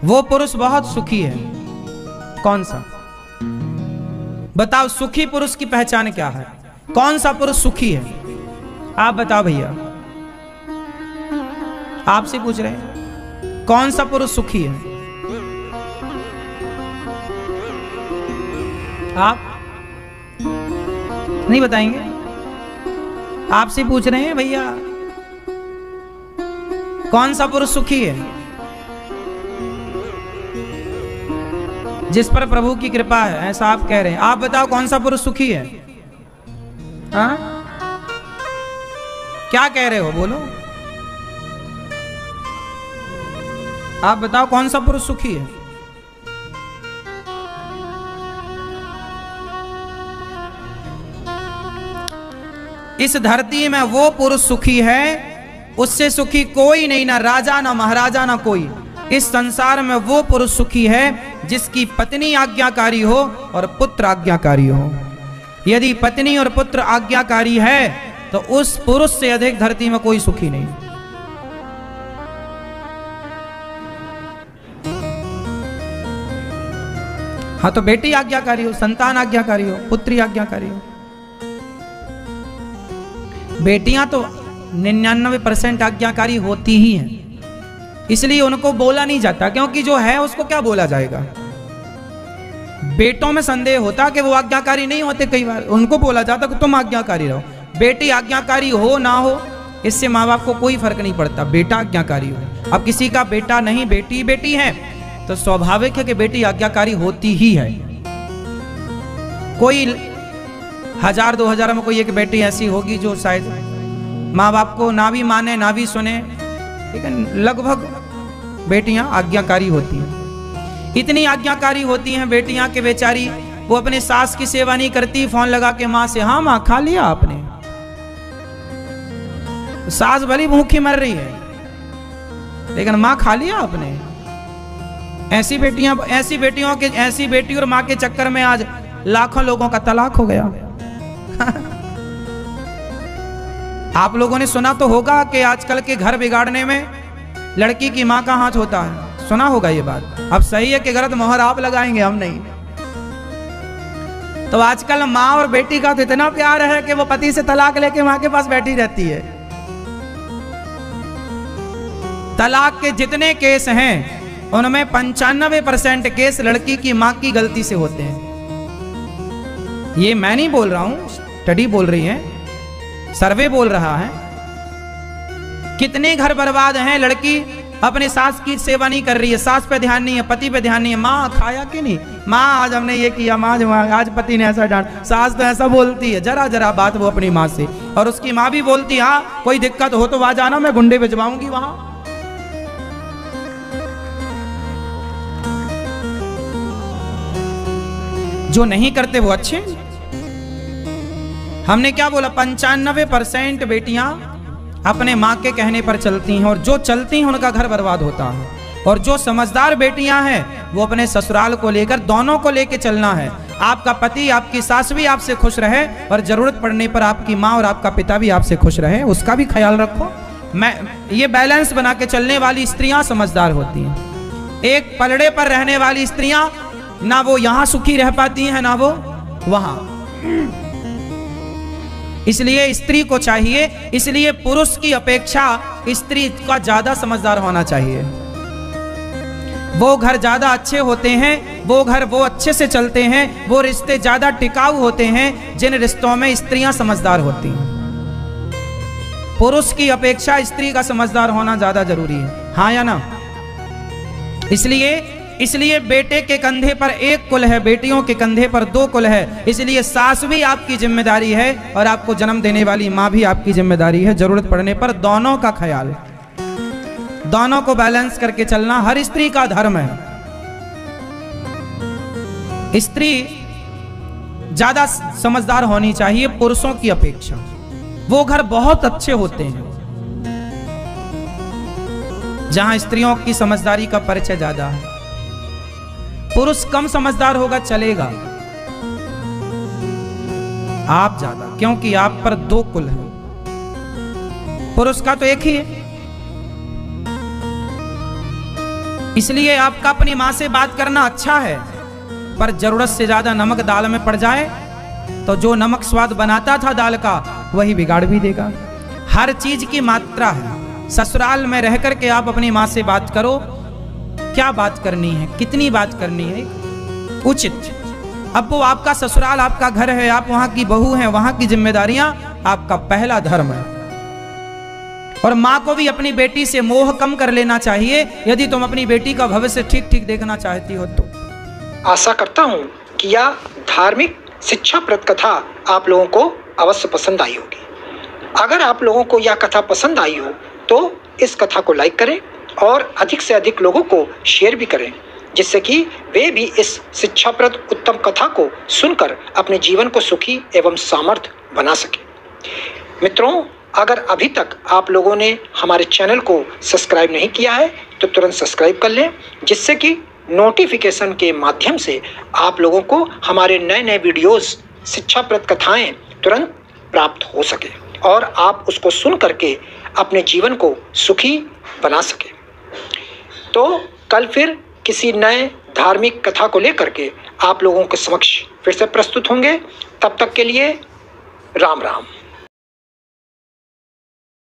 वो पुरुष बहुत सुखी है। कौन सा? बताओ, सुखी पुरुष की पहचान क्या है? कौन सा पुरुष सुखी है? आप बताओ भैया, आपसे पूछ रहे हैं, कौन सा पुरुष सुखी है? आप नहीं बताएंगे? आपसे पूछ रहे हैं भैया, कौन सा पुरुष सुखी है? जिस पर प्रभु की कृपा है, ऐसा आप कह रहे हैं। आप बताओ, कौन सा पुरुष सुखी है? हाँ, क्या कह रहे हो? बोलो, आप बताओ, कौन सा पुरुष सुखी है? इस धरती में वो पुरुष सुखी है, उससे सुखी कोई नहीं, ना राजा ना महाराजा ना कोई। इस संसार में वो पुरुष सुखी है जिसकी पत्नी आज्ञाकारी हो और पुत्र आज्ञाकारी हो। यदि पत्नी और पुत्र आज्ञाकारी है तो उस पुरुष से अधिक धरती में कोई सुखी नहीं। हाँ, तो बेटी आज्ञाकारी हो, संतान आज्ञाकारी हो, पुत्री आज्ञाकारी हो। बेटियां तो 99% आज्ञाकारी होती ही हैं, इसलिए उनको बोला नहीं जाता, क्योंकि जो है उसको क्या बोला जाएगा। बेटों में संदेह होता कि वो आज्ञाकारी नहीं होते, कई बार उनको बोला जाता कि तुम आज्ञाकारी रहो। बेटी आज्ञाकारी हो ना हो, इससे माँ बाप को कोई फर्क नहीं पड़ता, बेटा आज्ञाकारी हो। अब किसी का बेटा नहीं, बेटी बेटी है, तो स्वाभाविक है कि बेटी आज्ञाकारी होती ही है। कोई 1000-2000 में कोई एक बेटी ऐसी होगी जो शायद माँ बाप को ना भी माने ना भी सुने, लेकिन लगभग बेटियां आज्ञाकारी होती हैं। इतनी आज्ञाकारी होती हैं बेटियां के बेचारी वो अपने सास की सेवा नहीं करती, फोन लगा के माँ से, हाँ माँ खा लिया आपने। सास भली भूखी मर रही है, लेकिन माँ खा लिया आपने। ऐसी बेटी और माँ के चक्कर में आज लाखों लोगों का तलाक हो गया। आप लोगों ने सुना तो होगा कि आजकल के घर बिगाड़ने में लड़की की मां का हाथ होता है, सुना होगा ये बात। अब सही है कि गलत मोहर आप लगाएंगे, हम नहीं। तो आजकल मां और बेटी का तो इतना प्यार है कि वो पति से तलाक लेके मां के पास बैठी रहती है। तलाक के जितने केस हैं उनमें 95% केस लड़की की मां की गलती से होते हैं। ये मैं नहीं बोल रहा हूं, स्टडी बोल रही है, सर्वे बोल रहा है। कितने घर बर्बाद हैं, लड़की अपने सास की सेवा नहीं कर रही है, सास पे ध्यान नहीं है, पति पे ध्यान नहीं है। माँ खाया कि नहीं, माँ आज हमने ये किया, माँ आज पति ने ऐसा डांट, सास तो ऐसा बोलती है, जरा जरा बात वो अपनी माँ से। और उसकी माँ भी बोलती है, हाँ कोई दिक्कत हो तो वहां जाना, मैं गुंडे भिजवाऊंगी वहां। जो नहीं करते वो अच्छे। हमने क्या बोला, 95% बेटियां अपने माँ के कहने पर चलती हैं, और जो चलती हैं उनका घर बर्बाद होता है। और जो समझदार बेटियां हैं वो अपने ससुराल को लेकर, दोनों को लेकर चलना है। आपका पति, आपकी सास भी आपसे खुश रहे, और जरूरत पड़ने पर आपकी माँ और आपका पिता भी आपसे खुश रहे, उसका भी ख्याल रखो। ये बैलेंस बना के चलने वाली स्त्रियां समझदार होती हैं। एक पलड़े पर रहने वाली स्त्रियां ना वो यहां सुखी रह पाती हैं ना वो वहां। इसलिए स्त्री को चाहिए, इसलिए पुरुष की अपेक्षा स्त्री का ज्यादा समझदार होना चाहिए। वो घर ज्यादा अच्छे होते हैं, वो घर वो अच्छे से चलते हैं, वो रिश्ते ज्यादा टिकाऊ होते हैं जिन रिश्तों में स्त्रियां समझदार होती हैं। पुरुष की अपेक्षा स्त्री का समझदार होना ज्यादा जरूरी है, हाँ या ना। इसलिए बेटे के कंधे पर एक कुल है, बेटियों के कंधे पर 2 कुल है। इसलिए सास भी आपकी जिम्मेदारी है और आपको जन्म देने वाली माँ भी आपकी जिम्मेदारी है। जरूरत पड़ने पर दोनों का ख्याल, दोनों को बैलेंस करके चलना हर स्त्री का धर्म है। स्त्री ज्यादा समझदार होनी चाहिए पुरुषों की अपेक्षा। वो घर बहुत अच्छे होते हैं जहां स्त्रियों की समझदारी का परिचय ज्यादा है। पुरुष कम समझदार होगा चलेगा, आप ज्यादा, क्योंकि आप पर 2 कुल है, पुरुष का तो एक ही है। इसलिए आपका अपनी माँ से बात करना अच्छा है, पर जरूरत से ज्यादा नमक दाल में पड़ जाए तो जो नमक स्वाद बनाता था दाल का वही बिगाड़ भी देगा। हर चीज की मात्रा है। ससुराल में रह करके आप अपनी माँ से बात करो, क्या बात करनी है, कितनी बात करनी है, उचित। अब वो आपका ससुराल, आपका घर है, आप वहां की बहू हैं, वहां की जिम्मेदारियां आपका पहला धर्म है। और माँ को भी अपनी बेटी से मोह कम कर लेना चाहिए यदि तुम अपनी बेटी का भविष्य ठीक ठीक देखना चाहती हो तो। आशा करता हूँ कि यह धार्मिक शिक्षाप्रद कथा आप लोगों को अवश्य पसंद आई होगी। अगर आप लोगों को यह कथा पसंद आई हो तो इस कथा को लाइक करें और अधिक से अधिक लोगों को शेयर भी करें, जिससे कि वे भी इस शिक्षाप्रद उत्तम कथा को सुनकर अपने जीवन को सुखी एवं सामर्थ्य बना सके। मित्रों, अगर अभी तक आप लोगों ने हमारे चैनल को सब्सक्राइब नहीं किया है तो तुरंत सब्सक्राइब कर लें, जिससे कि नोटिफिकेशन के माध्यम से आप लोगों को हमारे नए नए वीडियोस, शिक्षाप्रद कथाएं तुरंत प्राप्त हो सके और आप उसको सुन करके अपने जीवन को सुखी बना सके। तो कल फिर किसी नए धार्मिक कथा को लेकर के आप लोगों के समक्ष फिर से प्रस्तुत होंगे। तब तक के लिए राम राम।